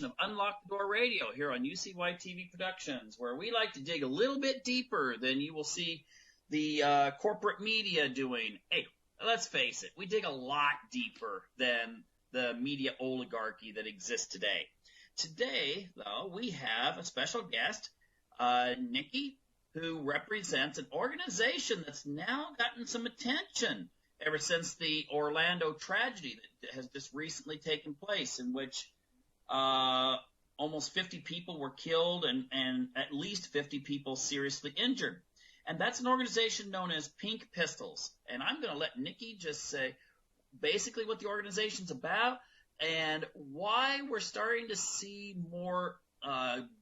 of Unlock the Door Radio here on UCY TV Productions, where we like to dig a little bit deeper than you will see the corporate media doing. Hey, let's face it, we dig a lot deeper than the media oligarchy that exists today. Today, though, we have a special guest, Nikki, who represents an organization that's now gotten some attention ever since the Orlando tragedy that has just recently taken place, in which almost 50 people were killed and at least 50 people seriously injured. And that's an organization known as Pink Pistols. And I'm going to let Nikki just say basically what the organization's about and why we're starting to see more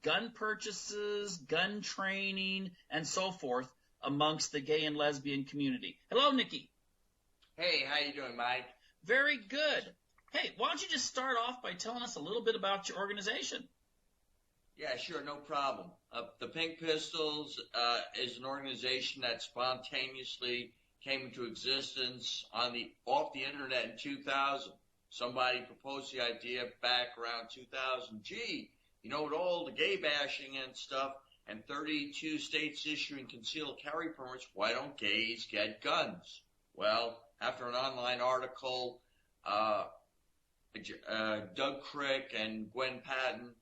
gun purchases, gun training, and so forth amongst the gay and lesbian community. Hello, Nikki. Hey, how you doing, Mike? Very good. Hey, why don't you just start off by telling us a little bit about your organization? Yeah, sure, no problem. The Pink Pistols is an organization that spontaneously came into existence off the internet in 2000. Somebody proposed the idea back around 2000. Gee, with all the gay bashing and stuff, and 32 states issuing concealed carry permits, why don't gays get guns? Well, after an online article, Doug Crick and Gwen Patton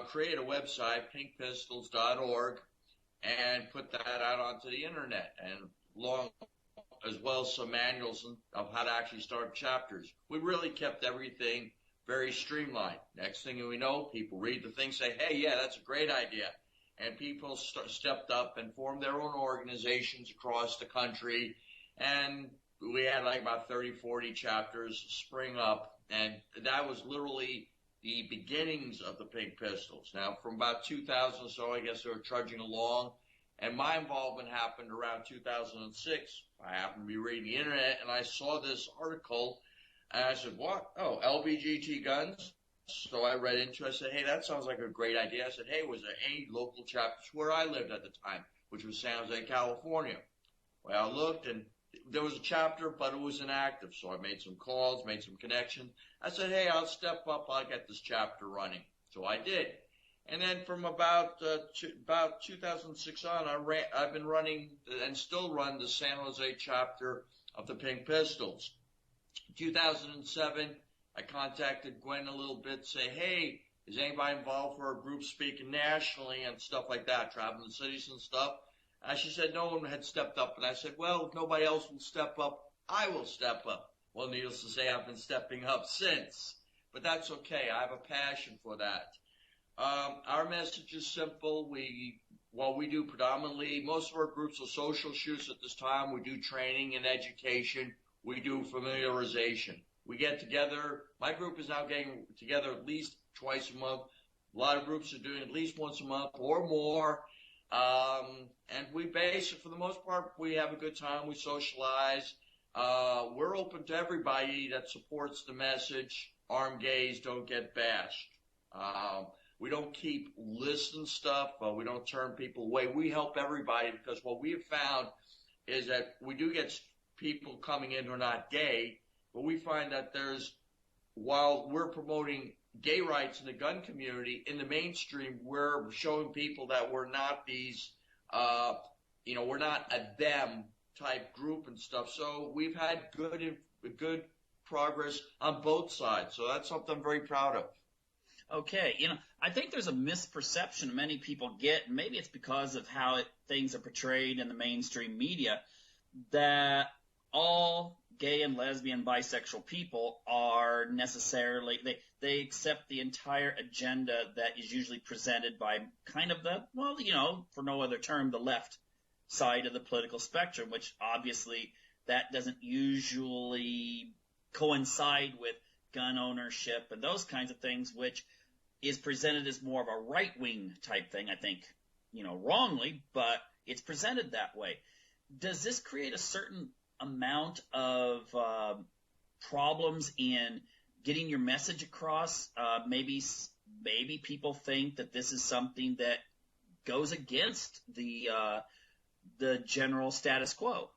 created a website, pinkpistols.org, and put that out onto the internet, and as well as some manuals of how to actually start chapters. We really kept everything very streamlined. Next thing we know, people read the thing, say, hey, yeah, that's a great idea. And people stepped up and formed their own organizations across the country, and we had like about 30, 40 chapters spring up, and that was literally the beginnings of the Pink Pistols. Now, from about 2000 or so, I guess they were trudging along, and my involvement happened around 2006. I happened to be reading the internet, and I saw this article, and I said, what? Oh, LBGT guns? So I read into it. I said, hey, that sounds like a great idea. I said, hey, was there any local chapters where I lived at the time, which was San Jose, California? Well, I looked, and there was a chapter, but it was inactive. So I made some calls, made some connections. I said, hey, I'll step up. I'll get this chapter running. So I did. And then from about 2006 on, I've been running and still run the San Jose chapter of the Pink Pistols. 2007, I contacted Gwen a little bit, say, hey, is anybody involved for a group speaking nationally and stuff like that, traveling the cities and stuff? And she said no one had stepped up. And I said, well, if nobody else will step up, I will step up. Well, needless to say, I've been stepping up since. But that's okay. I have a passion for that. Our message is simple. We do predominantly, most of our groups are social shoots at this time. We do training and education. We do familiarization. We get together. My group is now getting together at least twice a month. A lot of groups are doing at least once a month or more. And we basically, for the most part, we have a good time. We socialize. We're open to everybody that supports the message. Armed gays don't get bashed. We don't keep lists and stuff. We don't turn people away. We help everybody because what we have found is that we do get people coming in who are not gay, but we find that while we're promoting gay rights in the gun community, in the mainstream, we're showing people that we're not these, we're not a them type group and stuff. So we've had good progress on both sides. So that's something I'm very proud of. Okay, I think there's a misperception many people get, and maybe it's because of how things are portrayed in the mainstream media, that all gay and lesbian bisexual people are necessarily, they accept the entire agenda that is usually presented by kind of for no other term, the left side of the political spectrum, which obviously that doesn't usually coincide with gun ownership and those kinds of things, which is presented as more of a right-wing type thing, I think, wrongly, but it's presented that way. Does this create a certain amount of problems in getting your message across? Maybe people think that this is something that goes against the general status quo.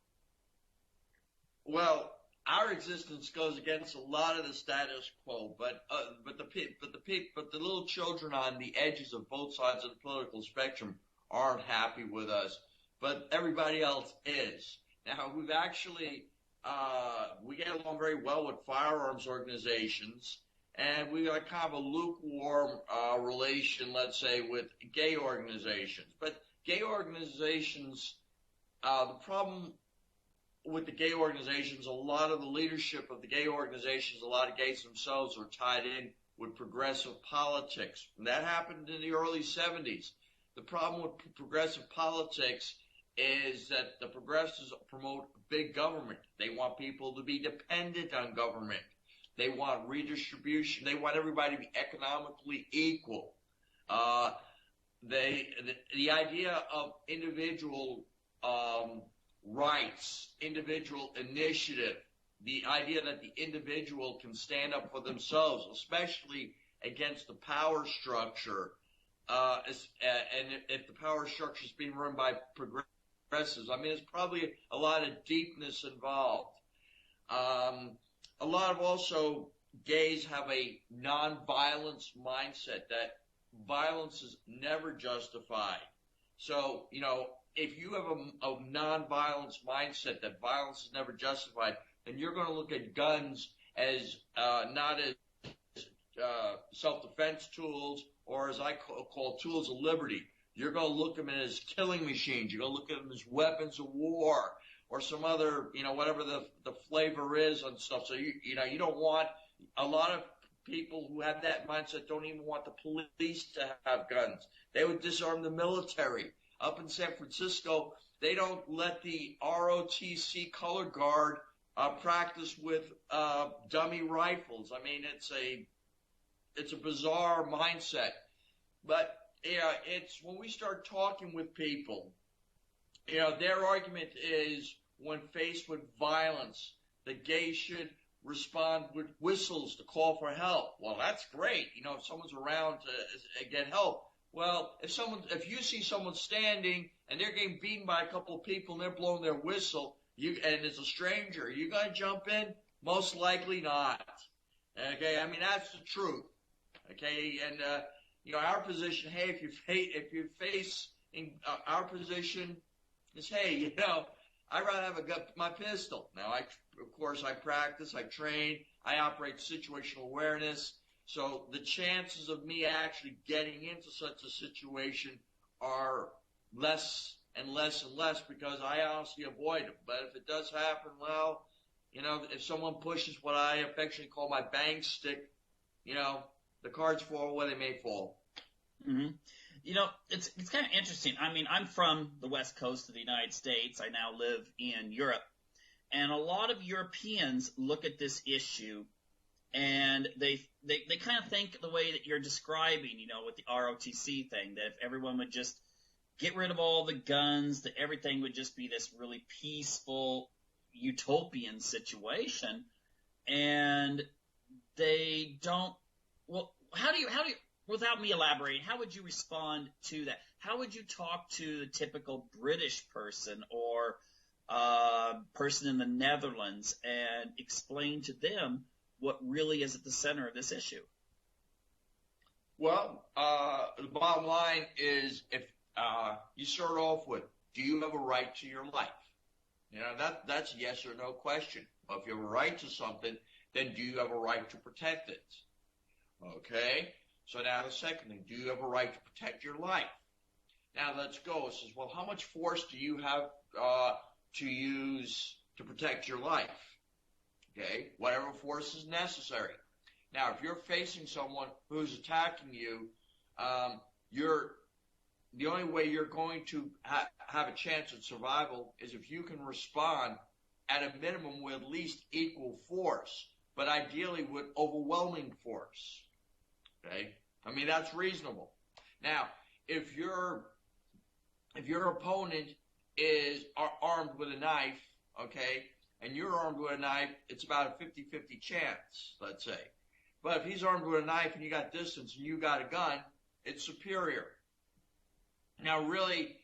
Well, our existence goes against a lot of the status quo, but the little children on the edges of both sides of the political spectrum aren't happy with us, but everybody else is. Now, we've actually, we get along very well with firearms organizations, and we got kind of a lukewarm relation, let's say, with gay organizations. But gay organizations, the problem with the gay organizations, a lot of the leadership of the gay organizations, a lot of gays themselves are tied in with progressive politics. And that happened in the early 70s. The problem with progressive politics is that the progressives promote big government. They want people to be dependent on government. They want redistribution. They want everybody to be economically equal. The idea of individual rights, individual initiative, the idea that the individual can stand up for themselves, especially against the power structure, and if the power structure is being run by progressives, I mean, there's probably a lot of deepness involved. A lot of also gays have a non-violence mindset, that violence is never justified. So, you know, if you have a non-violence mindset that violence is never justified, then you're going to look at guns as not as self-defense tools, or as I call tools of liberty. You're going to look at them as killing machines. You're going to look at them as weapons of war, or some other, you know, whatever the flavor is on stuff. So you know, you don't want, a lot of people who have that mindset don't even want the police to have guns. They would disarm the military. Up in San Francisco, they don't let the ROTC color guard practice with dummy rifles. I mean, it's a bizarre mindset. But yeah, it's when we start talking with people, you know, their argument is when faced with violence, the gays should respond with whistles to call for help. Well, that's great. You know, if someone's around to get help. Well, if you see someone standing and they're getting beaten by a couple of people and they're blowing their whistle, and it's a stranger, you gonna jump in? Most likely not. Okay, I mean, that's the truth. Okay, and you know, our position, hey, if you face in our position is, hey, you know, I'd rather have my pistol. Now, of course, I practice, I train, I operate situational awareness. So the chances of me actually getting into such a situation are less and less and less, because I honestly avoid them. But if it does happen, well, you know, if someone pushes what I affectionately call my bang stick, you know, the cards fall where they may fall. Mm-hmm. You know, it's kind of interesting. I mean, I'm from the West Coast of the United States. I now live in Europe. And a lot of Europeans look at this issue and they kind of think the way that you're describing, you know, with the ROTC thing, that if everyone would just get rid of all the guns, that everything would just be this really peaceful, utopian situation. And they don't, well, how do you, without me elaborating, how would you respond to that? How would you talk to the typical British person or person in the Netherlands and explain to them what really is at the center of this issue? Well, the bottom line is, if you start off with, do you have a right to your life? You know, that's a yes or no question. Well, if you have a right to something, then do you have a right to protect it? Okay? So now the second thing, do you have a right to protect your life? Now let's go. It says, well, how much force do you have to use to protect your life? Okay? Whatever force is necessary. Now, if you're facing someone who's attacking you, the only way you're going to have a chance at survival is if you can respond at a minimum with at least equal force, but ideally with overwhelming force. Okay? I mean, that's reasonable. Now, if your opponent is armed with a knife, okay, and you're armed with a knife, it's about a 50-50 chance, let's say. But if he's armed with a knife and you got distance and you got a gun, it's superior. Now, really,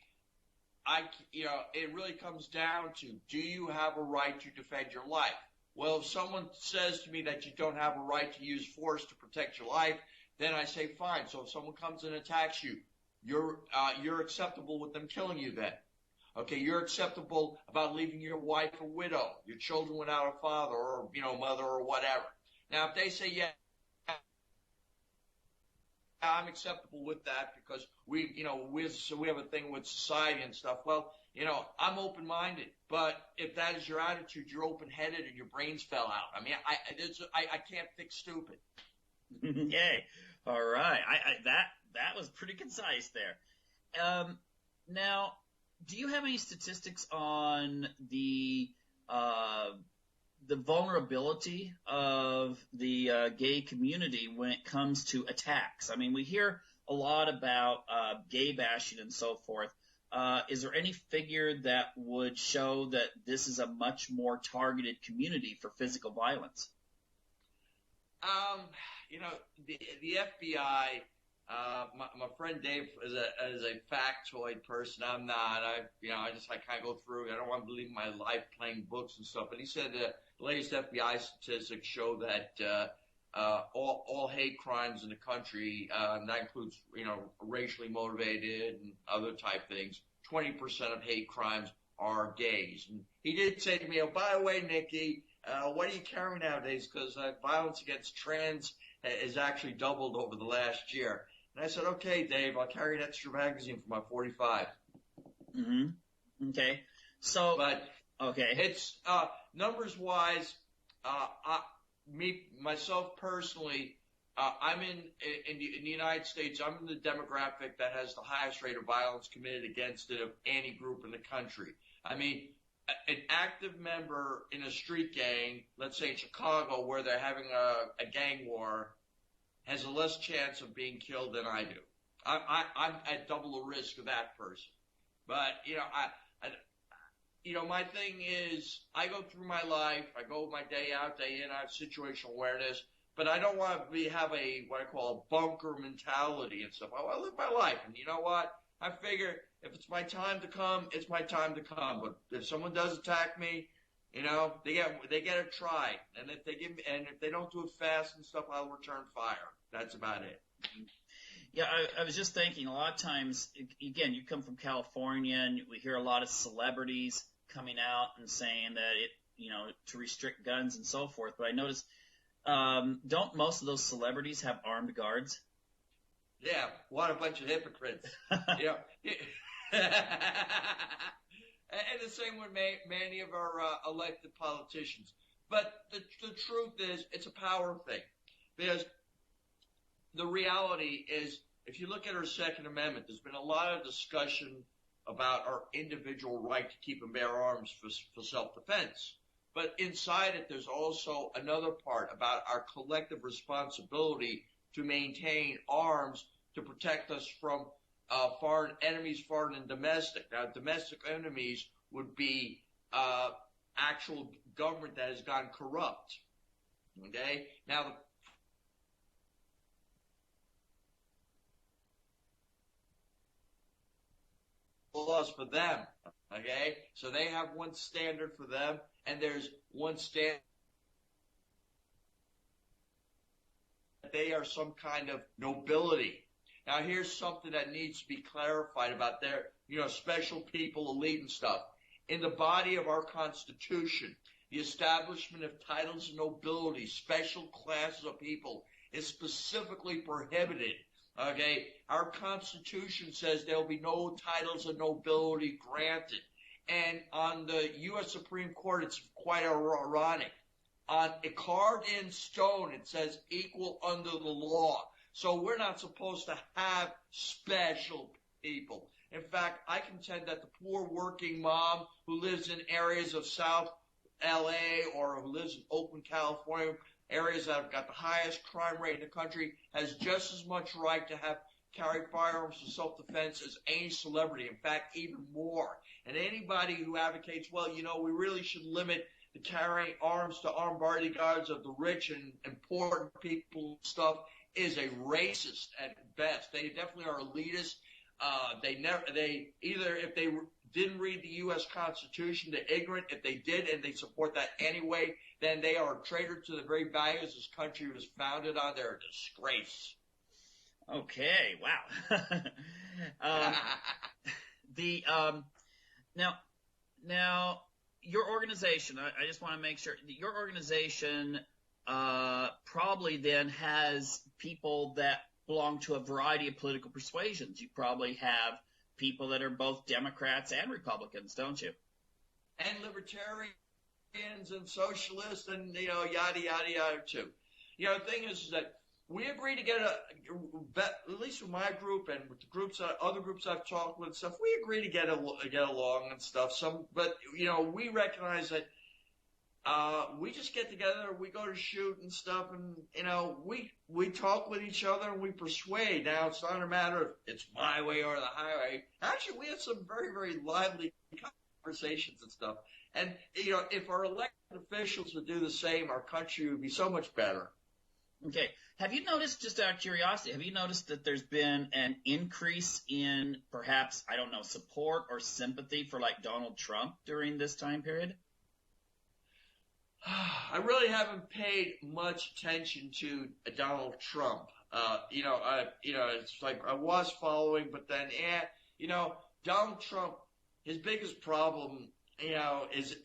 it really comes down to, do you have a right to defend your life? Well, if someone says to me that you don't have a right to use force to protect your life, then I say fine. So if someone comes and attacks you, you're acceptable with them killing you then. Okay, you're acceptable about leaving your wife a widow, your children without a father or, mother or whatever. Now, if they say, yeah, I'm acceptable with that because we have a thing with society and stuff. Well, I'm open-minded, but if that is your attitude, you're open-headed and your brains fell out. I mean, I can't fix stupid. Yay. All right. That was pretty concise there. Now, do you have any statistics on the vulnerability of the gay community when it comes to attacks? I mean, we hear a lot about gay bashing and so forth. Is there any figure that would show that this is a much more targeted community for physical violence? The FBI, my friend Dave is a factoid person. I'm not. I kind of go through. I don't want to believe my life playing books and stuff. But he said the latest FBI statistics show that all hate crimes in the country, and that includes racially motivated and other type things. 20% of hate crimes are gays. And he did say to me, "Oh, by the way, Nikki, what are you carrying nowadays? Because violence against trans has actually doubled over the last year." And I said, "Okay, Dave, I'll carry an extra magazine for my 45." Mm-hmm. Okay. So, but okay, it's numbers wise. Myself personally, I'm in the United States. I'm in the demographic that has the highest rate of violence committed against it of any group in the country. I mean, an active member in a street gang, let's say in Chicago, where they're having a gang war, has a less chance of being killed than I do. I'm at double the risk of that person. But my thing is, I go through my life. I go my day out, day in. I have situational awareness, but I don't want to have what I call a bunker mentality and stuff. I want to live my life, and you know what? I figure if it's my time to come, it's my time to come. But if someone does attack me, they get a try, and if they don't do it fast and stuff, I'll return fire. That's about it. Yeah, I was just thinking. A lot of times, again, you come from California, and we hear a lot of celebrities coming out and saying that to restrict guns and so forth. But I noticed, don't most of those celebrities have armed guards? Yeah, what a bunch of hypocrites. Yeah. And the same with many of our elected politicians. But the truth is, it's a power thing. Because the reality is, if you look at our Second Amendment, there's been a lot of discussion about our individual right to keep and bear arms for self-defense. But inside it, there's also another part about our collective responsibility to maintain arms to protect us from foreign enemies, foreign and domestic. Now, domestic enemies would be actual government that has gone corrupt. Okay? Now, laws for them. Okay? So they have one standard for them, and there's one standard. They are some kind of nobility. Now, here's something that needs to be clarified about their, special people, elite and stuff. In the body of our Constitution, the establishment of titles of nobility, special classes of people, is specifically prohibited. Okay? Our Constitution says there will be no titles of nobility granted. And on the U.S. Supreme Court, it's quite ironic. On a carved in stone, it says equal under the law. So we're not supposed to have special people. In fact, I contend that the poor working mom who lives in areas of South L.A. or who lives in Oakland, California, areas that have got the highest crime rate in the country, has just as much right to carry firearms for self-defense as any celebrity. In fact, even more. And anybody who advocates, we really should limit the carrying arms to armed bodyguards of the rich and important people and stuff, is a racist at best. They definitely are elitist. either if they didn't read the U.S. Constitution, they're ignorant. If they did and they support that anyway, then they are a traitor to the very values this country was founded on. They're a disgrace. Okay, wow. Now your organization, I just want to make sure that your organization probably then has people that belong to a variety of political persuasions. You probably have people that are both Democrats and Republicans, don't you? And libertarians and socialists and, yada, yada, yada, too. The thing is that we agree to get at least with my group and with the groups, other groups I've talked with and stuff, we agree to get along and stuff. But we recognize that we just get together, we go to shoot and stuff, and we talk with each other and we persuade. Now it's not a matter of it's my way or the highway. Actually, we had some very, very lively conversations and stuff. And if our elected officials would do the same, our country would be so much better. Okay. Have you noticed, just out of curiosity, have you noticed that there's been an increase in perhaps, I don't know, support or sympathy for like Donald Trump during this time period? I really haven't paid much attention to Donald Trump. It's like I was following, but then, Donald Trump, his biggest problem, is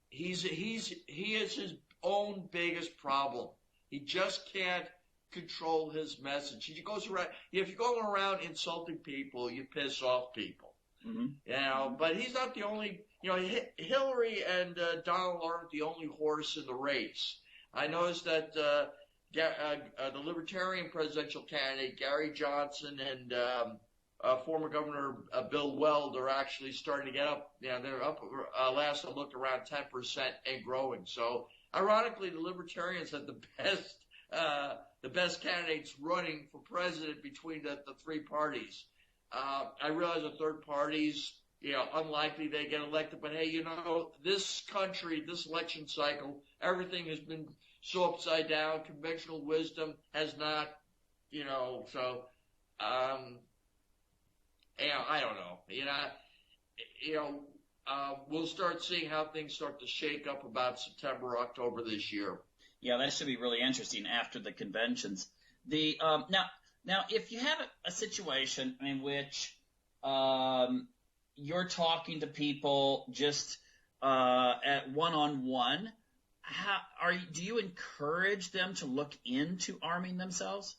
he is his own biggest problem. He just can't control his message. He goes around. If you're going around insulting people, you piss off people. Mm-hmm. But he's not the only. Hillary and Donald aren't the only horse in the race. I noticed that the Libertarian presidential candidate Gary Johnson and former Governor Bill Weld are actually starting to get up. They're up. Last I looked, around 10% and growing. So, ironically, the Libertarians had the best candidates running for president between the three parties. I realize the third parties, unlikely they get elected, but hey, this country, this election cycle, everything has been so upside down. Conventional wisdom has not, so, I don't know. We'll start seeing how things start to shake up about September, October this year. Yeah, that should be really interesting after the conventions. Now, if you have a situation in which you're talking to people just at one-on-one, do you encourage them to look into arming themselves?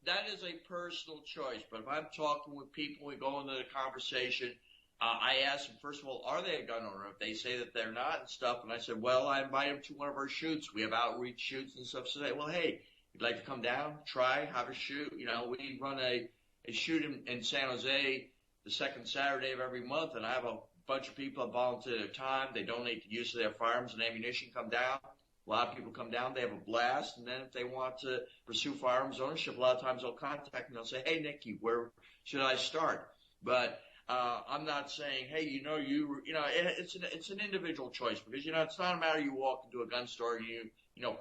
That is a personal choice. But if I'm talking with people, we go into the conversation. I ask them, first of all, are they a gun owner? If they say that they're not and stuff, and I said, well, I invite them to one of our shoots. We have outreach shoots and stuff. So they say, well, hey, you'd like to come down, try, have a shoot? We run a shoot in San Jose the second Saturday of every month, and I have a bunch of people that volunteer their time. They donate the use of their firearms and ammunition, come down. A lot of people come down, they have a blast, and then if they want to pursue firearms ownership, a lot of times they'll contact me. They'll say, hey, Nicky, where should I start? But I'm not saying, hey, it's an individual choice, because, it's not a matter you walk into a gun store and you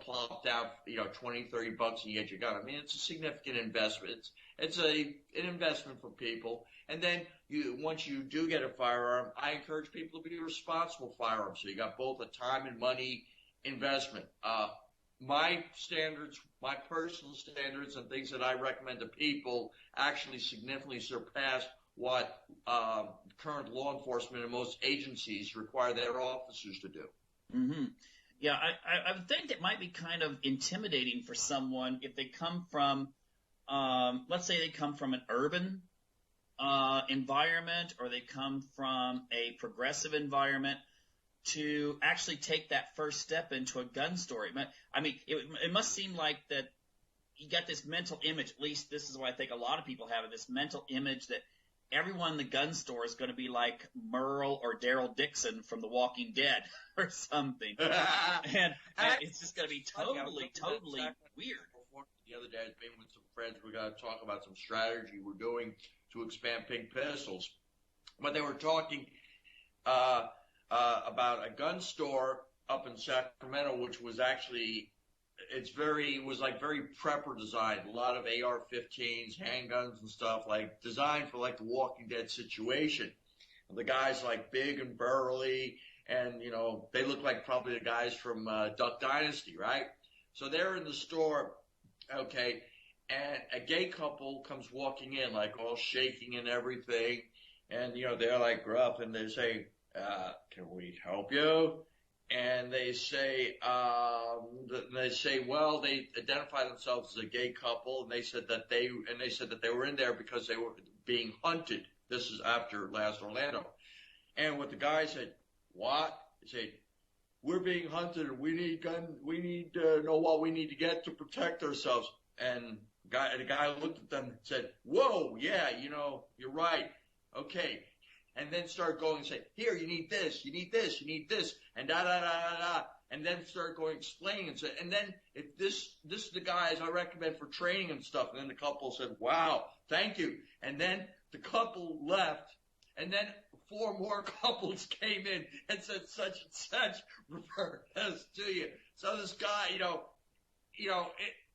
plop down, $20, $30 and you get your gun. I mean, it's a significant investment. It's an investment for people. And then once you do get a firearm, I encourage people to be responsible firearms. So you got both a time and money investment. My standards, my personal standards and things that I recommend to people actually significantly surpass what current law enforcement and most agencies require their officers to do. Mm-hmm. Yeah, I would think it might be kind of intimidating for someone if they come from, let's say they come from an urban environment, or they come from a progressive environment, to actually take that first step into a gun store. I mean, it must seem like that you got this mental image, at least this is what I think a lot of people have, this mental image that everyone in the gun store is going to be like Merle or Daryl Dixon from The Walking Dead or something. and it's just going to be totally weird. The other day I was being with some friends. We got to talk about some strategy we're doing to expand Pink Pistols. But they were talking about a gun store up in Sacramento, which was actually it was like very prepper designed. A lot of AR-15s, handguns and stuff, like designed for like the Walking Dead situation. And the guys like big and burly, and they look like probably the guys from Duck Dynasty, right? So they're in the store, okay, and a gay couple comes walking in, like all shaking and everything, and they're like gruff, and they say, "Can we help you?" And they say, well, they identify themselves as a gay couple, and they said that they were in there because they were being hunted. This is after Last Orlando. And what the guy said, what? He said, we're being hunted, and we need to know what we need to get to protect ourselves. And the guy looked at them and said, whoa, yeah, you're right. Okay. And then start going and say, here, you need this, you need this, you need this, and da-da-da-da-da. And then start going explaining and say, and then if this is the guys I recommend for training and stuff. And then the couple said, wow, thank you. And then the couple left, and then 4 more couples came in and said such and such refers to you. So this guy,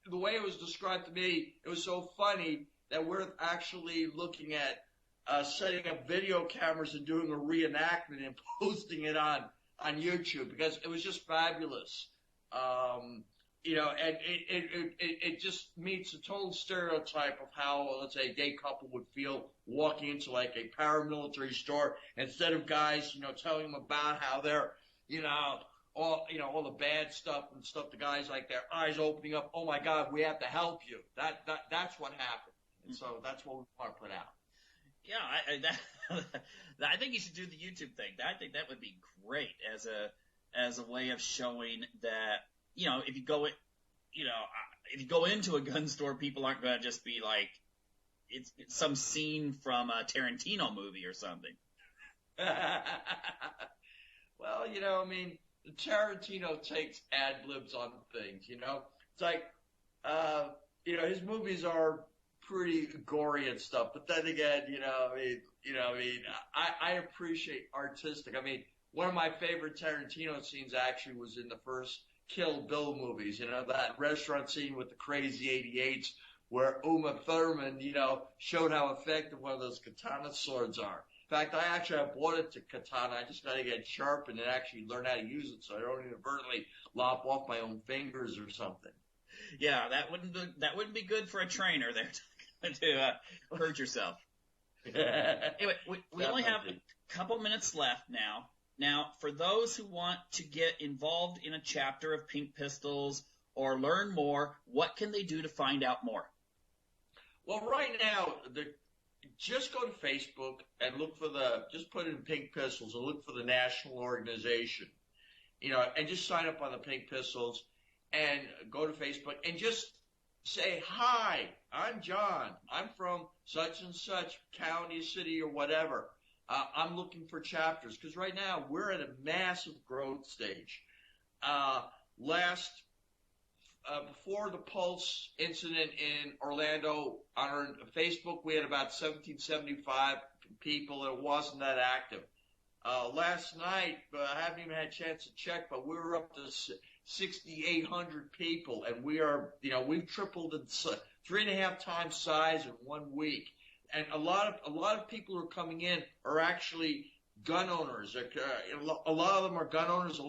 the way it was described to me, it was so funny that we're actually looking at setting up video cameras and doing a reenactment and posting it on YouTube, because it was just fabulous. And it just meets a total stereotype of how, let's say, a gay couple would feel walking into like a paramilitary store, instead of guys, telling them about how they're, all the bad stuff and stuff. The guys, like, their eyes opening up. Oh my God, we have to help you. That's what happened. And so that's what we want to put out. Yeah, I think you should do the YouTube thing. I think that would be great as a way of showing that, if you go into a gun store, people aren't going to just be like, it's some scene from a Tarantino movie or something. Well, Tarantino takes ad libs on things, It's like, his movies are pretty gory and stuff, but then again, I appreciate artistic. One of my favorite Tarantino scenes actually was in the first Kill Bill movies, that restaurant scene with the crazy 88s where Uma Thurman, showed how effective one of those katana swords are. In fact, I bought it to katana. I just got to get sharpened and actually learn how to use it so I don't inadvertently lop off my own fingers or something. Yeah, that wouldn't be good for a trainer there to hurt yourself. Anyway, we only have a couple minutes left now. Now, for those who want to get involved in a chapter of Pink Pistols or learn more, what can they do to find out more? Well, right now, just go to Facebook and just put in Pink Pistols and look for the national organization, and just sign up on the Pink Pistols and go to Facebook and just say, hi, I'm John. I'm from such and such county, city, or whatever. I'm looking for chapters, because right now we're at a massive growth stage. Before the Pulse incident in Orlando, on our Facebook, we had about 1,775 people. It wasn't that active. Last night, I haven't even had a chance to check, but we were up to 6,800 people, and we've tripled in 3.5 times size in 1 week. And a lot of people who are coming in are actually gun owners. A lot of them are gun owners.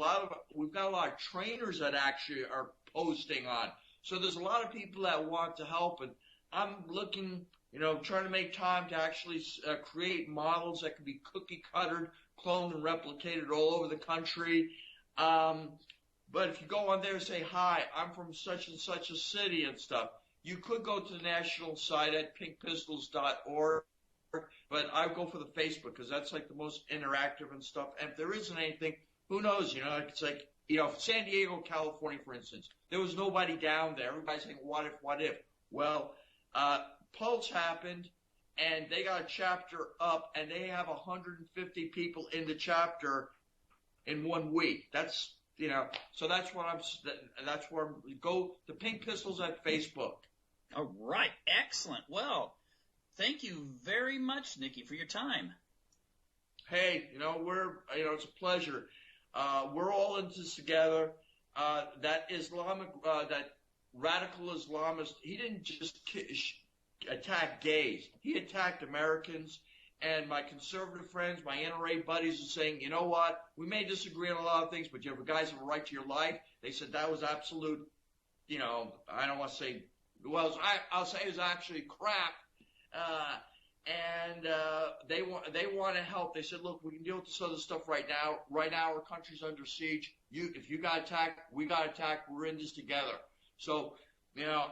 We've got a lot of trainers that actually are posting on. So there's a lot of people that want to help, and I'm looking, trying to make time to actually create models that can be cookie cuttered, cloned, and replicated all over the country. But if you go on there and say, hi, I'm from such and such a city and stuff, you could go to the national site at pinkpistols.org, but I go for the Facebook because that's like the most interactive and stuff. And if there isn't anything, who knows? It's like, San Diego, California, for instance, there was nobody down there. Everybody's saying, what if? Well, Pulse happened, and they got a chapter up, and they have 150 people in the chapter in 1 week. That's, so that's where go to Pink Pistols at Facebook. All right. Excellent. Well, thank you very much, Nicky, for your time. Hey, it's a pleasure. We're all in this together. that radical Islamist, he didn't just attack gays. He attacked Americans. And my conservative friends, my NRA buddies are saying, you know what? We may disagree on a lot of things, but you have guys have a right to your life. They said that was absolute, I don't want to say, I'll say it was actually crap. And they want to help. They said, look, we can deal with this other stuff right now. Right now, our country's under siege. If you got attacked, we got attacked. We're in this together. So,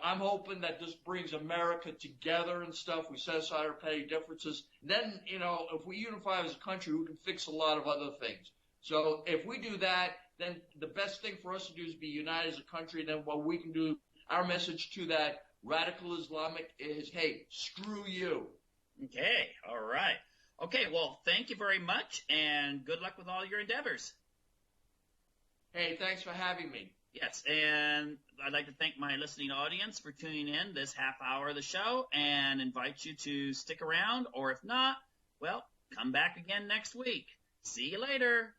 I'm hoping that this brings America together and stuff. We set aside our petty differences. Then, if we unify as a country, we can fix a lot of other things. So if we do that, then the best thing for us to do is be united as a country. And then what we can do, our message to that radical Islamic is, hey, screw you. Okay, all right. Okay, well, thank you very much, and good luck with all your endeavors. Hey, thanks for having me. Yes, and I'd like to thank my listening audience for tuning in this half hour of the show and invite you to stick around, or if not, well, come back again next week. See you later.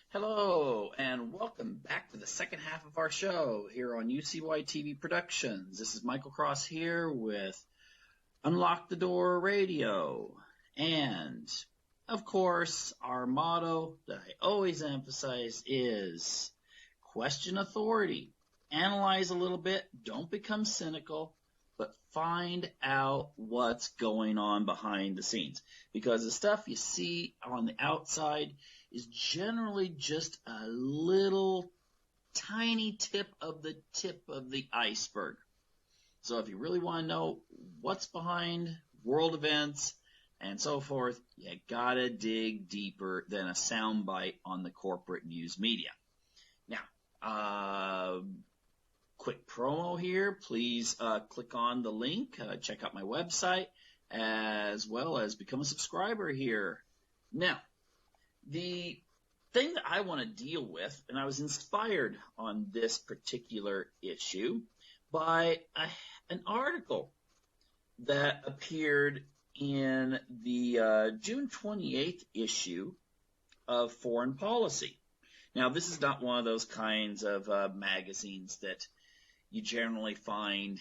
Hello, and welcome back to the second half of our show here on UCY TV Productions. This is Michael Cross here with Unlock the Door Radio, and of course, our motto that I always emphasize is question authority. Analyze a little bit. Don't become cynical, but find out what's going on behind the scenes. Because the stuff you see on the outside is generally just a little tiny tip of the iceberg. So if you really want to know what's behind world events and so forth, you gotta dig deeper than a soundbite on the corporate news media. Now, quick promo here. Please click on the link. Check out my website as well as become a subscriber here. Now, the thing that I want to deal with, and I was inspired on this particular issue by an article that appeared in the June 28th issue of Foreign Policy. Now, this is not one of those kinds of magazines that you generally find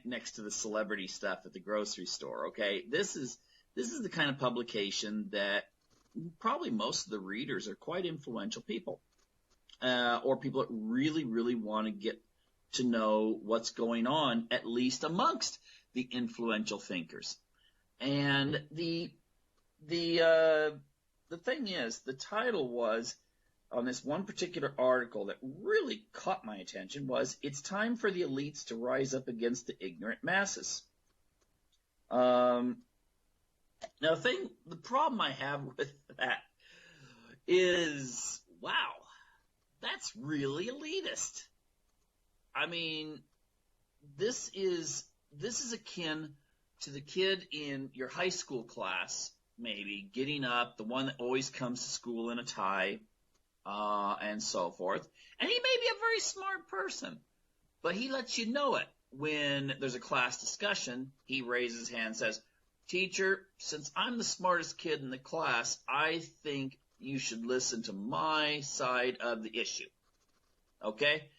next to the celebrity stuff at the grocery store, okay? This is the kind of publication that probably most of the readers are quite influential people, or people that really, really want to get to know what's going on, at least amongst the influential thinkers. And the thing is, the title was, on this one particular article that really caught my attention, was, "It's time for the elites to rise up against the ignorant masses." Now, the problem I have with that is, wow, that's really elitist. I mean, this is akin to the kid in your high school class, maybe, getting up, the one that always comes to school in a tie, and so forth. And he may be a very smart person, but he lets you know it. When there's a class discussion, he raises his hand and says, "Teacher, since I'm the smartest kid in the class, I think you should listen to my side of the issue." Okay?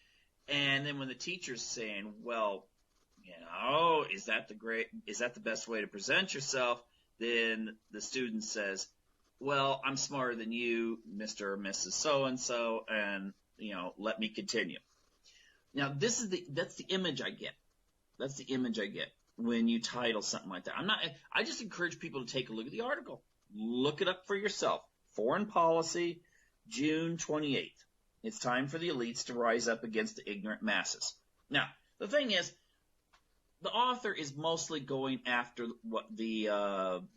And then when the teacher's saying, "Well, is that the best way to present yourself?" Then the student says, "Well, I'm smarter than you, Mr. or Mrs. So-and-so, and, let me continue." Now, that's the image I get. That's the image I get when you title something like that. I just encourage people to take a look at the article. Look it up for yourself. Foreign Policy, June 28th. It's time for the elites to rise up against the ignorant masses. Now, the thing is, the author is mostly going after what the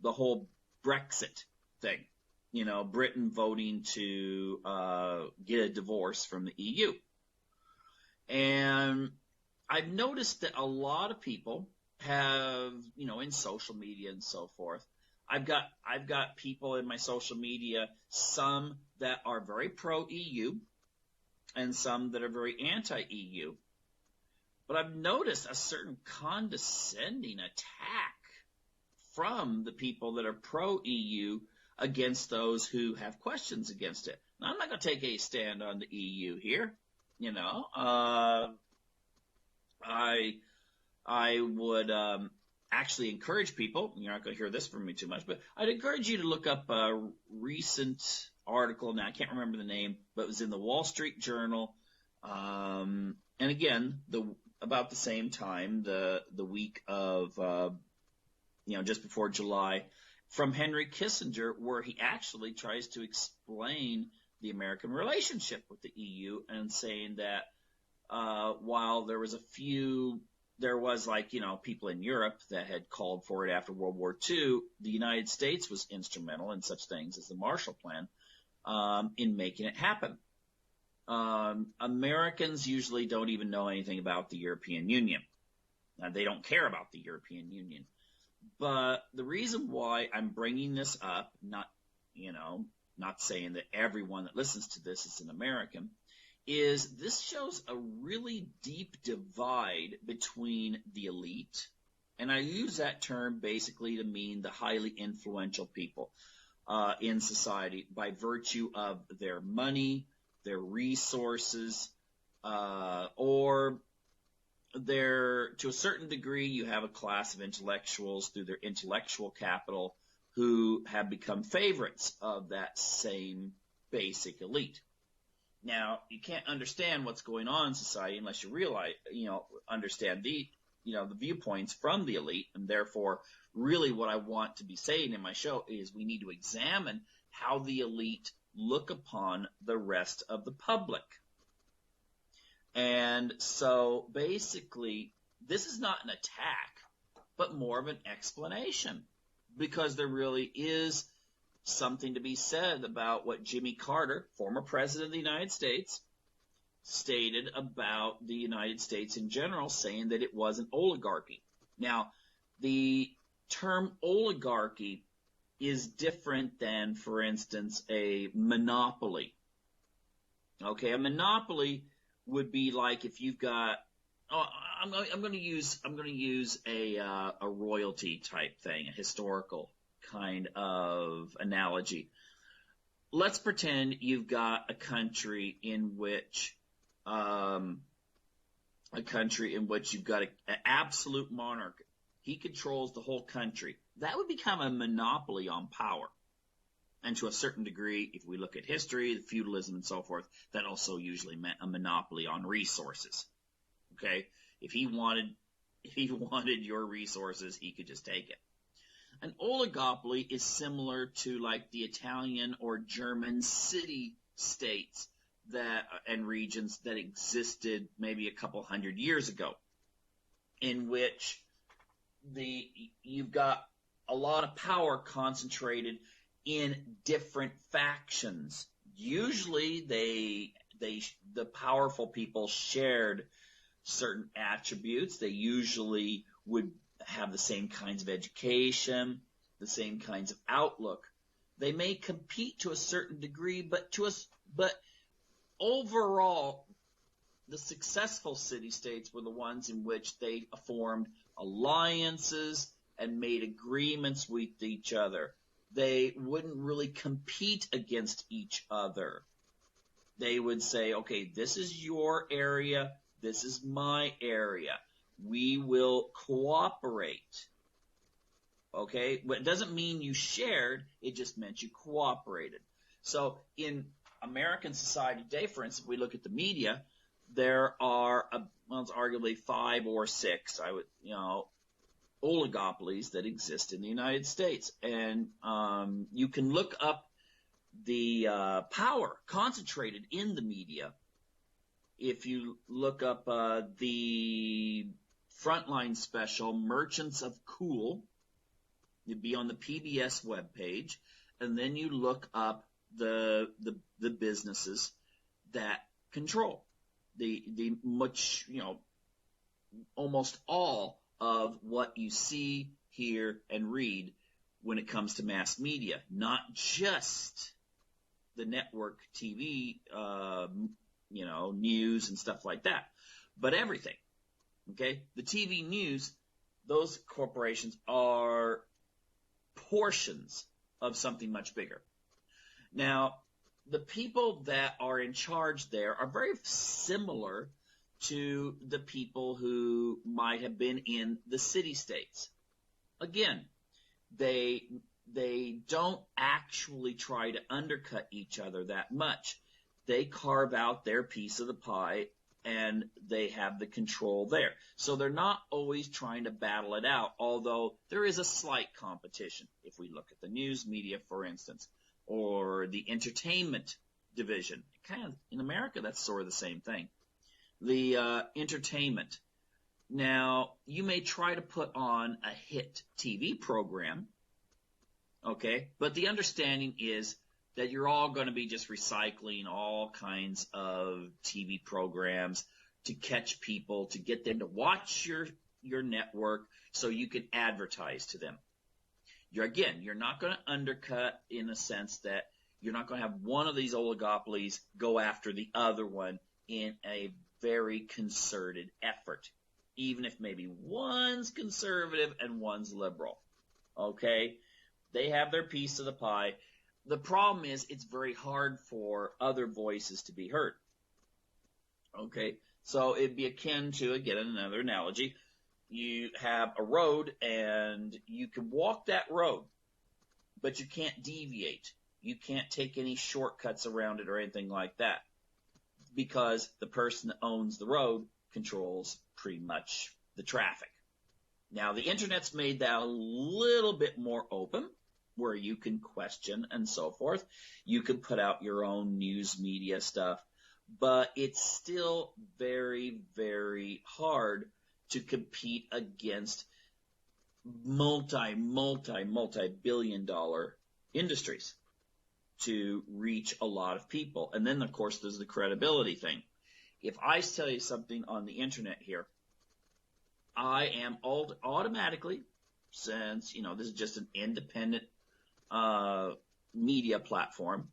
whole Brexit thing. Britain voting to get a divorce from the EU. And I've noticed that a lot of people have, in social media and so forth, I've got people in my social media, some that are very pro-EU and some that are very anti-EU. But I've noticed a certain condescending attack from the people that are pro-EU against those who have questions against it. Now, I'm not going to take a stand on the EU here. I would actually encourage people, you're not going to hear this from me too much, but I'd encourage you to look up a recent article. Now, I can't remember the name, but it was in the Wall Street Journal. And again, about the same time, the week of, just before July, from Henry Kissinger, where he actually tries to explain the American relationship with the EU and saying that while there was people in Europe that had called for it after World War II, the United States was instrumental in such things as the Marshall Plan in making it happen. Americans usually don't even know anything about the European Union. They don't care about the European Union. But the reason why I'm bringing this up, not saying that everyone that listens to this is an American, is this shows a really deep divide between the elite, and I use that term basically to mean the highly influential people in society by virtue of their money, their resources, or to a certain degree, you have a class of intellectuals through their intellectual capital who have become favorites of that same basic elite. Now, you can't understand what's going on in society unless you understand the viewpoints from the elite, and therefore, really what I want to be saying in my show is we need to examine how the elite look upon the rest of the public. And so basically, this is not an attack, but more of an explanation, because there really is something to be said about what Jimmy Carter, former president of the United States, stated about the United States in general, saying that it was an oligarchy. Now, the term oligarchy is different than, for instance, a monopoly. Okay, a monopoly would be like if you've got, I'm going to use a royalty type thing, a historical kind of analogy. Let's pretend you've got a country in which you've got an absolute monarch. He controls the whole country. That would become a monopoly on power. And to a certain degree, if we look at history, the feudalism and so forth, that also usually meant a monopoly on resources. Okay? If he wanted your resources, he could just take it. An oligopoly is similar to like the Italian or German city-states and regions that existed maybe a couple hundred years ago, in which you've got a lot of power concentrated in different factions. Usually the powerful people shared certain attributes. They usually would have the same kinds of education, the same kinds of outlook. They may compete to a certain degree, but overall, the successful city-states were the ones in which they formed alliances and made agreements with each other. They wouldn't really compete against each other. They would say, okay, this is your area, this is my area. We will cooperate. Okay? But it doesn't mean you shared, it just meant you cooperated. So in American society today, for instance, if we look at the media, there are, it's arguably 5 or 6, oligopolies that exist in the United States. And you can look up the power concentrated in the media. If you look up the Frontline special, Merchants of Cool, you'd be on the PBS webpage, and then you look up the businesses that control the much, almost all of what you see, hear, and read when it comes to mass media, not just the network TV, news and stuff like that, but everything. Okay? The TV news, those corporations are portions of something much bigger. Now, the people that are in charge there are very similar to the people who might have been in the city-states. Again, they don't actually try to undercut each other that much. They carve out their piece of the pie, and they have the control there. So they're not always trying to battle it out, although there is a slight competition. If we look at the news media, for instance, or the entertainment division, kind of in America, that's sort of the same thing. The entertainment. Now, you may try to put on a hit TV program, okay, but the understanding is that you're all going to be just recycling all kinds of TV programs to catch people, to get them to watch your network so you can advertise to them. You're not going to undercut in the sense that you're not going to have one of these oligopolies go after the other one in a very concerted effort, even if maybe one's conservative and one's liberal. Okay? They have their piece of the pie. The problem is it's very hard for other voices to be heard. Okay? So it'd be akin to, again, another analogy. You have a road and you can walk that road, but you can't deviate. You can't take any shortcuts around it or anything like that, because the person that owns the road controls pretty much the traffic. Now, the Internet's made that a little bit more open, where you can question and so forth. You can put out your own news media stuff, but it's still very, very hard to compete against multi-billion dollar industries to reach a lot of people. And then, of course, there's the credibility thing. If I tell you something on the Internet here, I am automatically, since, this is just an independent media platform,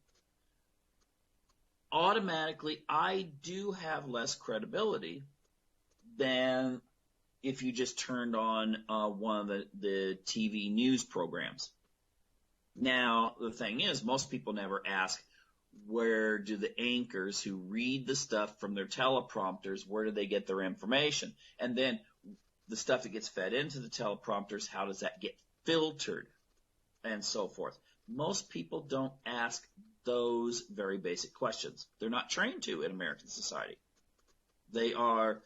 automatically I do have less credibility than if you just turned on one of the TV news programs. Now, the thing is, most people never ask, where do the anchors who read the stuff from their teleprompters, where do they get their information? And then the stuff that gets fed into the teleprompters, how does that get filtered? And so forth. Most people don't ask those very basic questions. They're not trained to in American society. They are,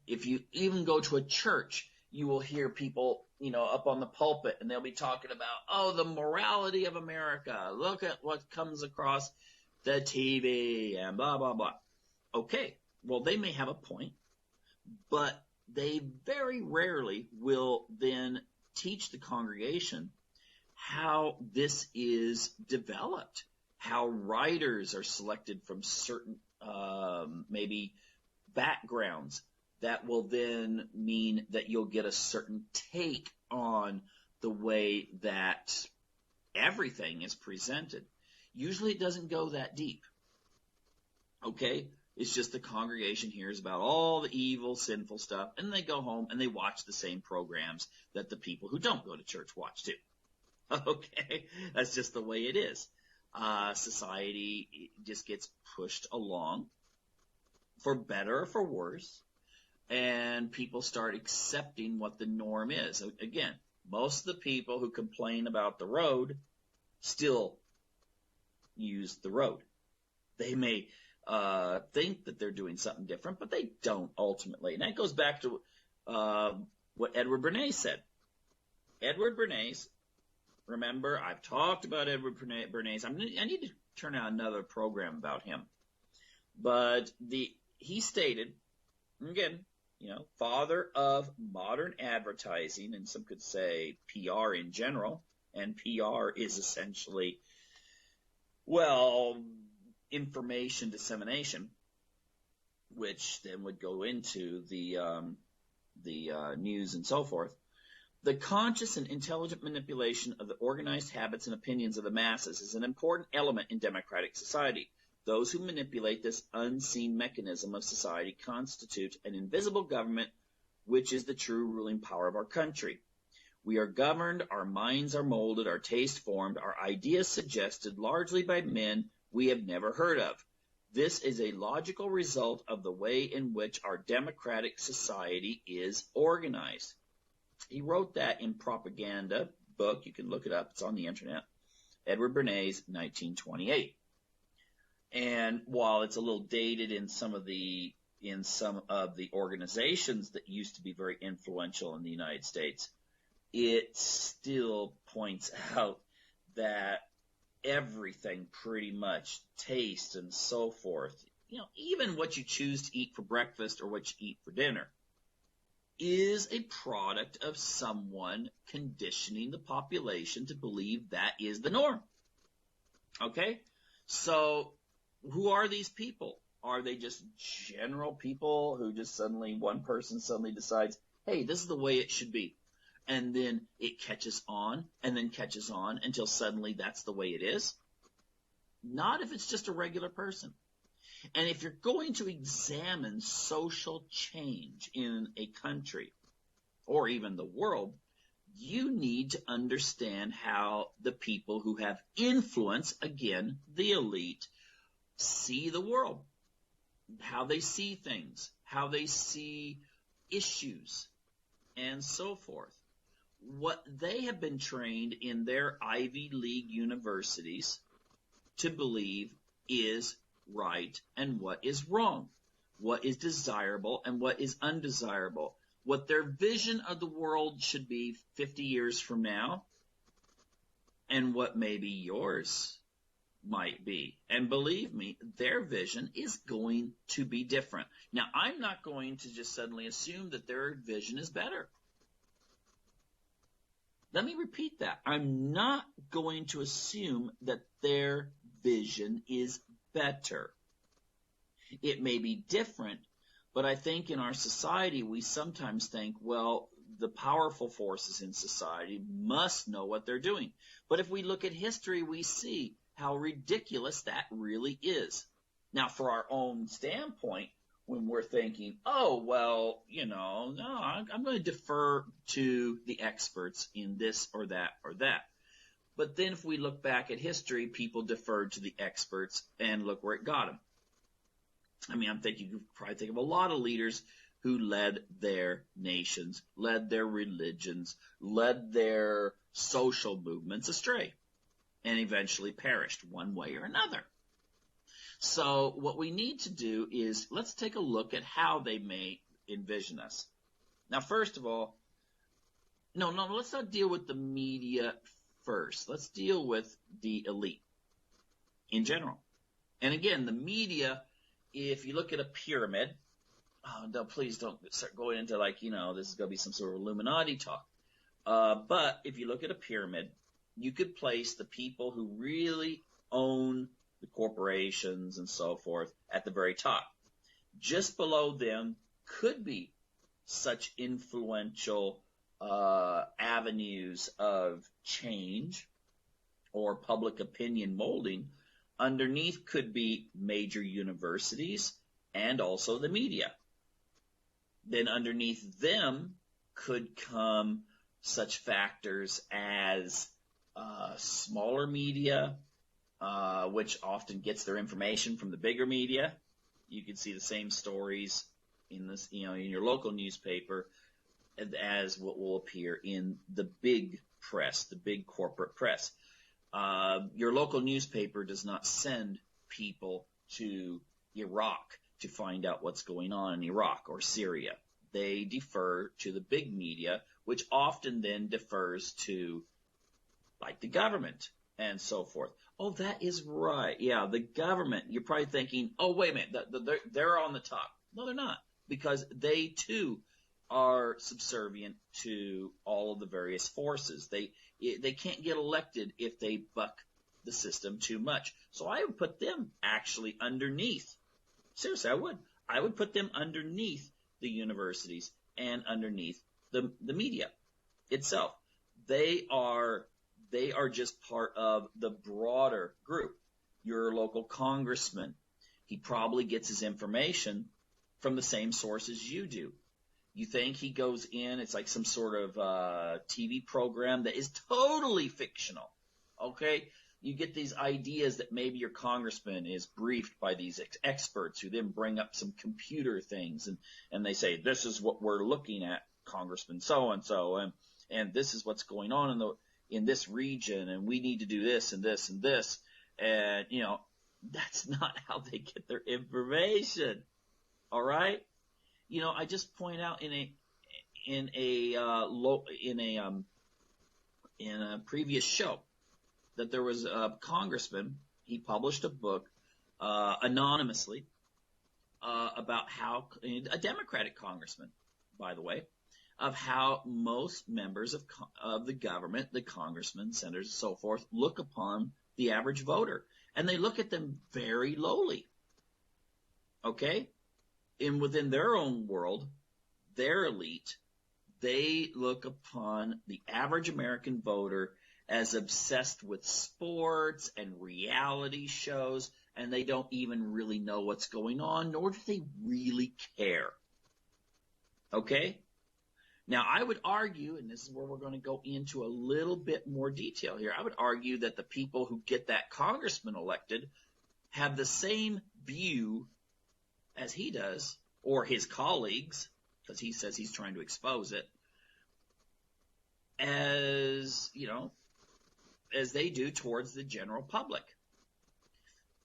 if you even go to a church, you will hear people, up on the pulpit, and they'll be talking about, the morality of America. Look at what comes across the TV and blah, blah, blah. Okay, well, they may have a point, but they very rarely will then teach the congregation how this is developed, how writers are selected from certain maybe backgrounds that will then mean that you'll get a certain take on the way that everything is presented. Usually it doesn't go that deep. Okay? It's just the congregation hears about all the evil, sinful stuff, and they go home and they watch the same programs that the people who don't go to church watch too. Okay? That's just the way it is. Society just gets pushed along, for better or for worse, and people start accepting what the norm is. Again, most of the people who complain about the road still use the road. They may think that they're doing something different, but they don't ultimately. And that goes back to what Edward Bernays said. Edward Bernays, remember, I've talked about Edward Bernays. I need to turn out another program about him. But he stated, again, father of modern advertising, and some could say PR in general, and PR is essentially, information dissemination, which then would go into the news and so forth. The conscious and intelligent manipulation of the organized habits and opinions of the masses is an important element in democratic society. Those who manipulate this unseen mechanism of society constitute an invisible government, which is the true ruling power of our country. We are governed, our minds are molded, our taste formed, our ideas suggested largely by men we have never heard of. This is a logical result of the way in which our democratic society is organized. He wrote that in Propaganda book. You can look it up. It's on the internet. Edward Bernays, 1928. And while it's a little dated in some of the organizations that used to be very influential in the United States, it still points out that everything pretty much, taste and so forth, even what you choose to eat for breakfast or what you eat for dinner, is a product of someone conditioning the population to believe that is the norm. Okay? So who are these people? Are they just general people who just one person suddenly decides, hey, this is the way it should be? And then it catches on and then catches on until suddenly that's the way it is? Not if it's just a regular person. And if you're going to examine social change in a country or even the world, you need to understand how the people who have influence, again, the elite, see the world, how they see things, how they see issues, and so forth. What they have been trained in their Ivy League universities to believe is right and what is wrong, what is desirable and what is undesirable, what their vision of the world should be 50 years from now, and what maybe yours might be. And believe me, their vision is going to be different. Now, I'm not going to just suddenly assume that their vision is better. Let me repeat that. I'm not going to assume that their vision is better. It may be different, but I think in our society we sometimes think, well, the powerful forces in society must know what they're doing. But if we look at history, we see how ridiculous that really is. Now, for our own standpoint, when we're thinking, oh, well, no, I'm going to defer to the experts in this or that or that. But then if we look back at history, people deferred to the experts and look where it got them. I mean, I'm thinking, you could probably think of a lot of leaders who led their nations, led their religions, led their social movements astray, and eventually perished one way or another. So what we need to do is let's take a look at how they may envision us. Now, first of all, no, let's not deal with the media first. Let's deal with the elite in general. And again, the media, if you look at a pyramid, no, please don't start going into this is going to be some sort of Illuminati talk. But if you look at a pyramid, you could place the people who really own the corporations and so forth at the very top. Just below them could be such influential avenues of change or public opinion molding. Underneath could be major universities and also the media. Then underneath them could come such factors as smaller media, which often gets their information from the bigger media. You can see the same stories in this, in your local newspaper as what will appear in the big press, the big corporate press. Your local newspaper does not send people to Iraq to find out what's going on in Iraq or Syria. They defer to the big media, which often then defers to the government and so forth. Oh, that is right. Yeah, the government. You're probably thinking, oh, wait a minute, they're on the top. No, they're not, because they too are subservient to all of the various forces. They can't get elected if they buck the system too much. So I would put them actually underneath. Seriously, I would. I would put them underneath the universities and underneath the media itself. They are just part of the broader group. Your local congressman, he probably gets his information from the same sources you do. You think he goes in, it's like some sort of TV program that is totally fictional, okay? You get these ideas that maybe your congressman is briefed by these experts who then bring up some computer things, and they say, this is what we're looking at, Congressman so-and-so, and this is what's going on in this region, and we need to do this and this and this. And, that's not how they get their information. All right? I just point out in a previous show that there was a congressman. He published a book anonymously about how a Democratic congressman, by the way, of how most members of the government, the congressmen, senators, and so forth, look upon the average voter, and they look at them very lowly. Okay? And within their own world, their elite, they look upon the average American voter as obsessed with sports and reality shows, and they don't even really know what's going on, nor do they really care. Okay? Now, I would argue, and this is where we're going to go into a little bit more detail here, I would argue that the people who get that congressman elected have the same view as he does, or his colleagues, because he says he's trying to expose it, as they do towards the general public.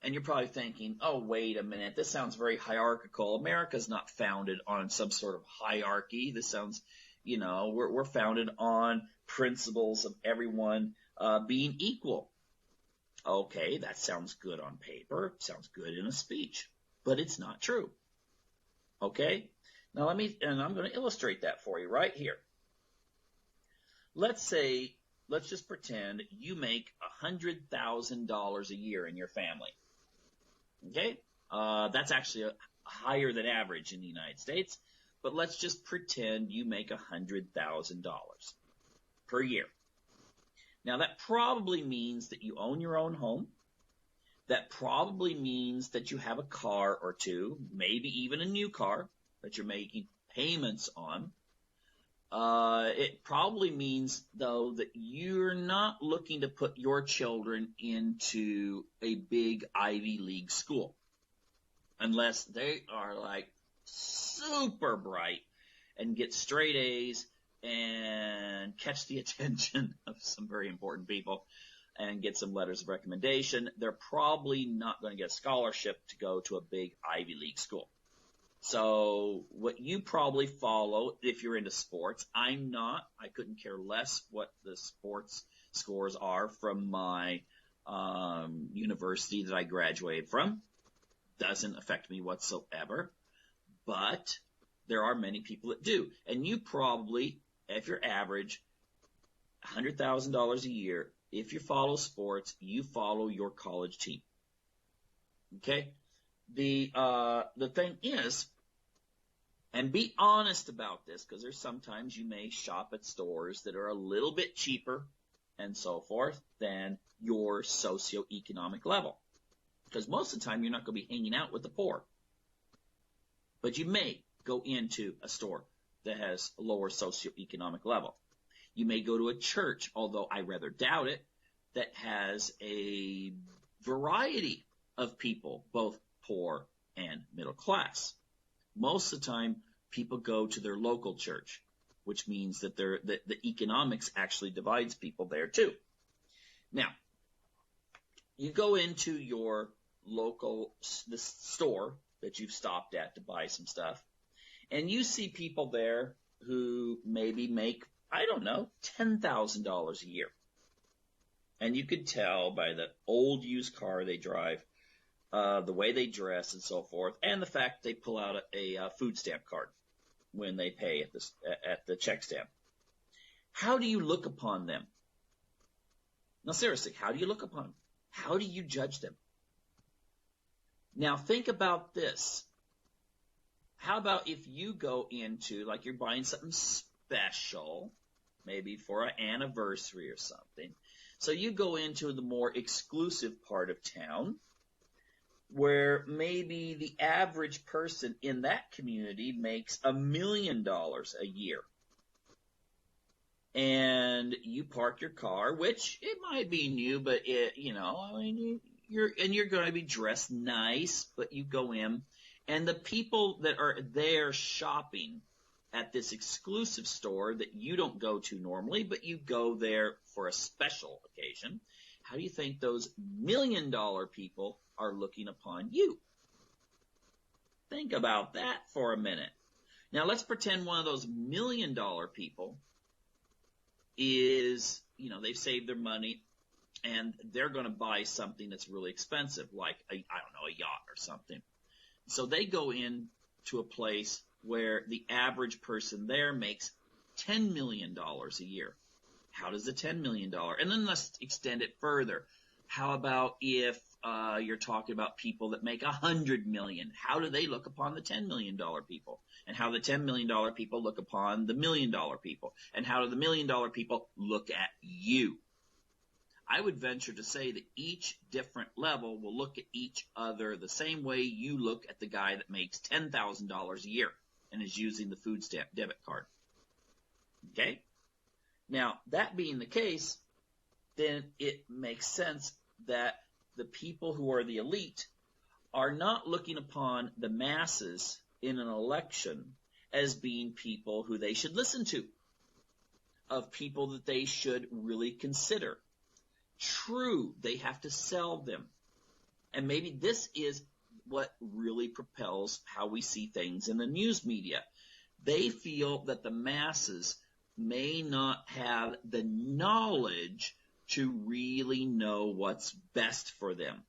And you're probably thinking, oh, wait a minute, this sounds very hierarchical. America's not founded on some sort of hierarchy. This sounds, we're founded on principles of everyone being equal. Okay, that sounds good on paper, sounds good in a speech, but it's not true. Okay? Now I'm going to illustrate that for you right here. Let's just pretend you make $100,000 a year in your family. Okay? That's actually higher than average in the United States, but let's just pretend you make $100,000 per year. Now that probably means that you own your own home. That probably means that you have a car or two, maybe even a new car that you're making payments on. It probably means, though, that you're not looking to put your children into a big Ivy League school unless they are like super bright and get straight A's and catch the attention of some very important people and get some letters of recommendation. They're probably not going to get a scholarship to go to a big Ivy League school. So what you probably follow, if you're into sports, I'm not. I couldn't care less what the sports scores are from my university that I graduated from. Doesn't affect me whatsoever. But there are many people that do. And you probably, if you're average, $100,000 a year, if you follow sports, you follow your college team. Okay? The thing is, and be honest about this, because there's sometimes you may shop at stores that are a little bit cheaper and so forth than your socioeconomic level. Because most of the time you're not going to be hanging out with the poor. But you may go into a store that has a lower socioeconomic level. You may go to a church, although I rather doubt it, that has a variety of people, both poor and middle class. Most of the time, people go to their local church, which means that the economics actually divides people there too. Now, you go into your local store that you've stopped at to buy some stuff, and you see people there who maybe make, I don't know, $10,000 a year. And you could tell by the old used car they drive, the way they dress and so forth, and the fact they pull out a food stamp card when they pay at the check stamp. How do you look upon them? Now, seriously, how do you look upon them? How do you judge them? Now, think about this. How about if you go into, like you're buying something special, maybe for an anniversary or something. So you go into the more exclusive part of town, where maybe the average person in that community makes $1 million a year. And you park your car, which it might be new, but you're going to be dressed nice, but you go in, and the people that are there shopping at this exclusive store that you don't go to normally, but you go there for a special occasion, how do you think those $1 million people are looking upon you? Think about that for a minute. Now let's pretend one of those $1 million people is, they've saved their money and they're going to buy something that's really expensive, like a yacht or something. So they go in to a place where the average person there makes $10 million a year. How does the $10 million? And then let's extend it further. How about if you're talking about people that make $100 million? How do they look upon the $10 million people? And how the $10 million people look upon the $1 million people? And how do the $1 million people look at you? I would venture to say that each different level will look at each other the same way you look at the guy that makes $10,000 a year and is using the food stamp debit card. Okay? Now, that being the case, then it makes sense that the people who are the elite are not looking upon the masses in an election as being people who they should listen to, of people that they should really consider. True, they have to sell them. And maybe this is what really propels how we see things in the news media. They feel that the masses may not have the knowledge to really know what's best for them.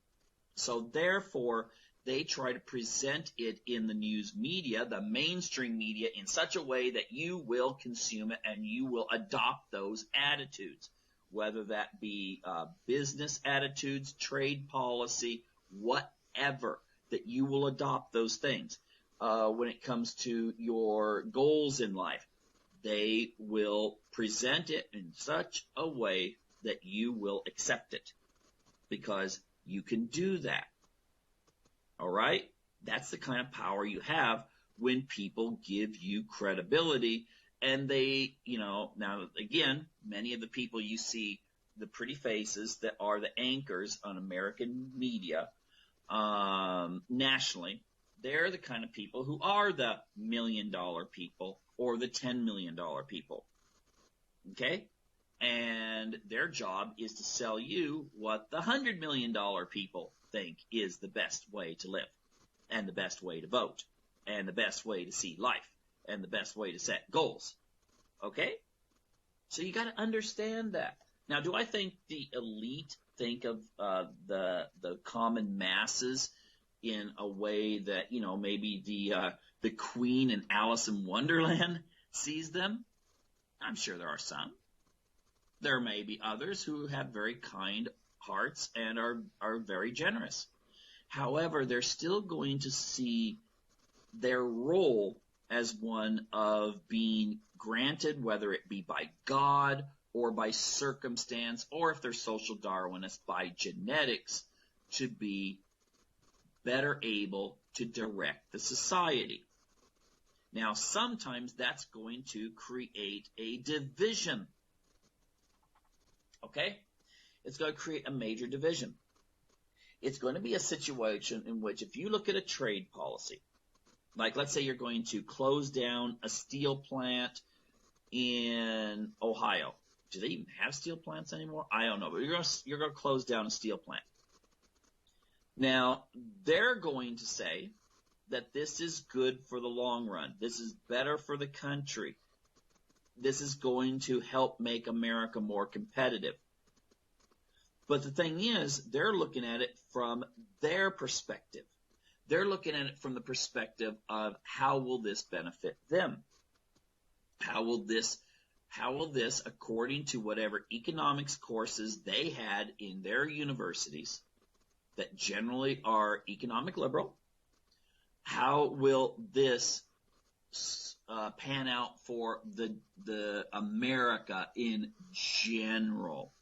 So therefore, they try to present it in the news media, the mainstream media, in such a way that you will consume it and you will adopt those attitudes, whether that be business attitudes, trade policy, whatever, that you will adopt those things. When it comes to your goals in life, they will present it in such a way that you will accept it because you can do that. All right? That's the kind of power you have when people give you credibility. And they, now again, many of the people you see, the pretty faces that are the anchors on American media, nationally, they're the kind of people who are the $1 million people or the $10 million people. Okay? And their job is to sell you what the $100 million people think is the best way to live, and the best way to vote, and the best way to see life, and the best way to set goals. Okay? So you got to understand that. Now, do I think the elite think of the common masses in a way that, maybe the Queen in Alice in Wonderland sees them? I'm sure there are some. There may be others who have very kind hearts and are very generous. However, they're still going to see their role as one of being granted, whether it be by God or by circumstance, or if they're social Darwinists, by genetics, to be better able to direct the society. Now, sometimes that's going to create a division. Okay? It's going to create a major division. It's going to be a situation in which if you look at a trade policy, like let's say you're going to close down a steel plant in Ohio. Do they even have steel plants anymore? I don't know, but you're going to close down a steel plant. Now, they're going to say that this is good for the long run. This is better for the country. This is going to help make America more competitive. But the thing is, they're looking at it from their perspective. They're looking at it from the perspective of how will this benefit them? How will this, according to whatever economics courses they had in their universities that generally are economic liberal, how will this pan out for the America in general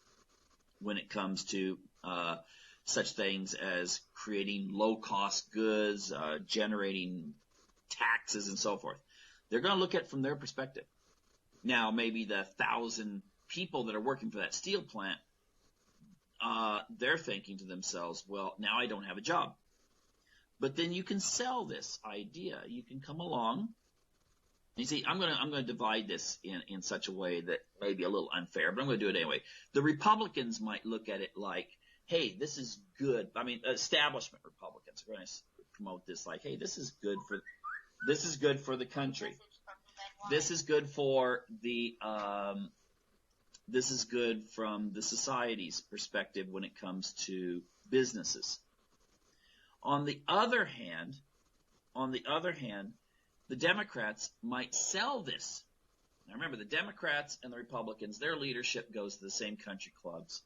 when it comes to such things as creating low-cost goods, generating taxes, and so forth. They're going to look at it from their perspective. Now, maybe the 1,000 people that are working for that steel plant, they're thinking to themselves, well, now I don't have a job. But then you can sell this idea. You can come along. You see, I'm going to divide this in such a way that may be a little unfair, but I'm going to do it anyway. The Republicans might look at it like, hey, this is good. I mean, establishment Republicans are going to promote this like, hey, this is good for the country. This is good for the this is good from the society's perspective when it comes to businesses. On the other hand, the Democrats might sell this. Now remember, the Democrats and the Republicans, their leadership goes to the same country clubs,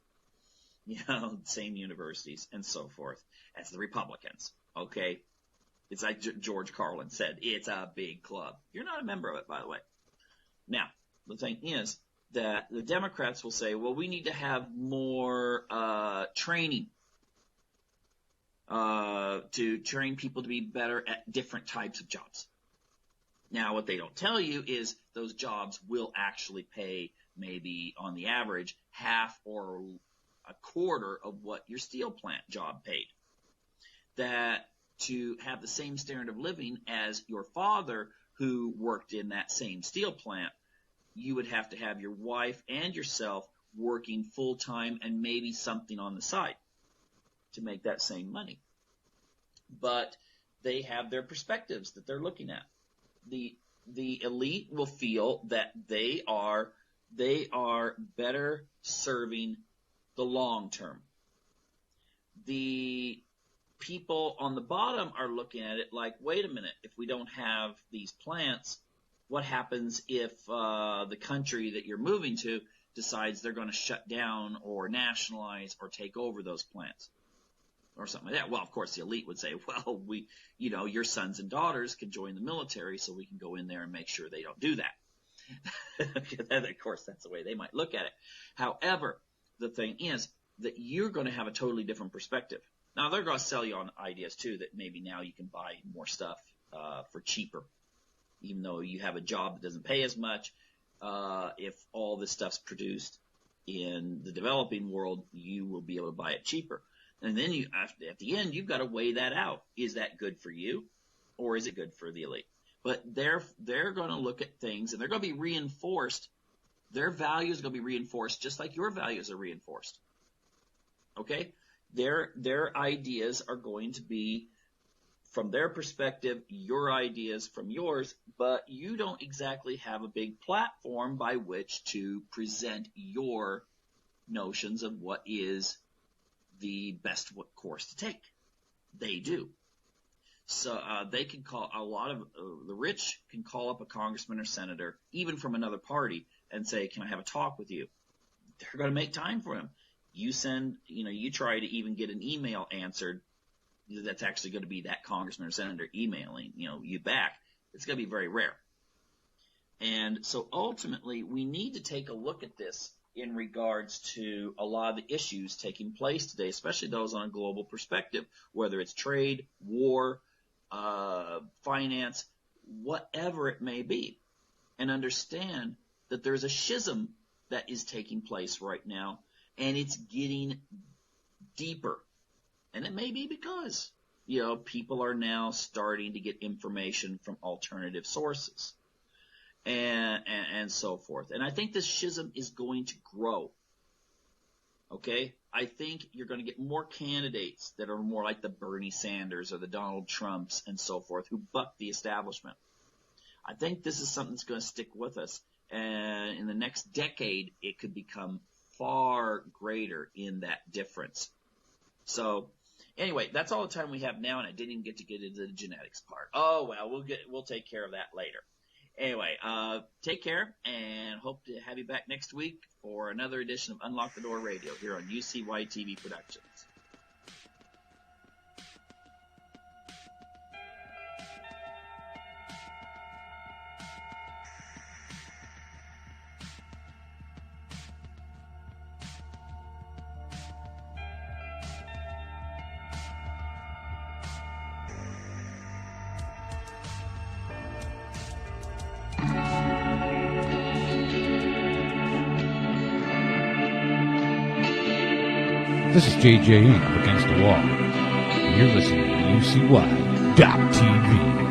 same universities and so forth as the Republicans. Okay? It's like George Carlin said, it's a big club. You're not a member of it, by the way. Now, the thing is that the Democrats will say, well, we need to have more training to train people to be better at different types of jobs. Now, what they don't tell you is those jobs will actually pay maybe on the average half or a quarter of what your steel plant job paid. That to have the same standard of living as your father who worked in that same steel plant, you would have to have your wife and yourself working full-time and maybe something on the side to make that same money. But they have their perspectives that they're looking at. The elite will feel that they are better serving the long term. The people on the bottom are looking at it like, wait a minute, if we don't have these plants, what happens if the country that you're moving to decides they're going to shut down or nationalize or take over those plants or something like that? Well, of course, the elite would say, well, your sons and daughters can join the military so we can go in there and make sure they don't do that. And of course, that's the way they might look at it. However, the thing is that you're going to have a totally different perspective. Now, they're going to sell you on ideas, too, that maybe now you can buy more stuff for cheaper, even though you have a job that doesn't pay as much. If all this stuff's produced in the developing world, you will be able to buy it cheaper. And then at the end, you've got to weigh that out. Is that good for you, or is it good for the elite? But they're going to look at things, and they're going to be reinforced. Their values are going to be reinforced just like your values are reinforced. Okay? Their ideas are going to be, from their perspective, your ideas from yours, but you don't exactly have a big platform by which to present your notions of what is the best course to take. They do. So they can call a lot of the rich can call up a congressman or senator, even from another party, and say, "Can I have a talk with you?" They're going to make time for him. You try to even get an email answered. That's actually going to be that congressman or senator emailing, you back. It's going to be very rare. And so ultimately, we need to take a look at this in regards to a lot of the issues taking place today, especially those on a global perspective, whether it's trade, war, finance, whatever it may be, and understand that there's a schism that is taking place right now, and it's getting deeper. And it may be because, people are now starting to get information from alternative sources and so forth. And I think this schism is going to grow. Okay? I think you're going to get more candidates that are more like the Bernie Sanders or the Donald Trumps and so forth who buck the establishment. I think this is something that's going to stick with us. And in the next decade, it could become far greater in that difference. So, anyway, that's all the time we have now, and I didn't even get into the genetics part. Oh, well, we'll take care of that later. Anyway, take care, and hope to have you back next week for another edition of Unlock the Door Radio here on UCY TV Productions. This is JJ Up Against the Wall. And you're listening to UCY.TV.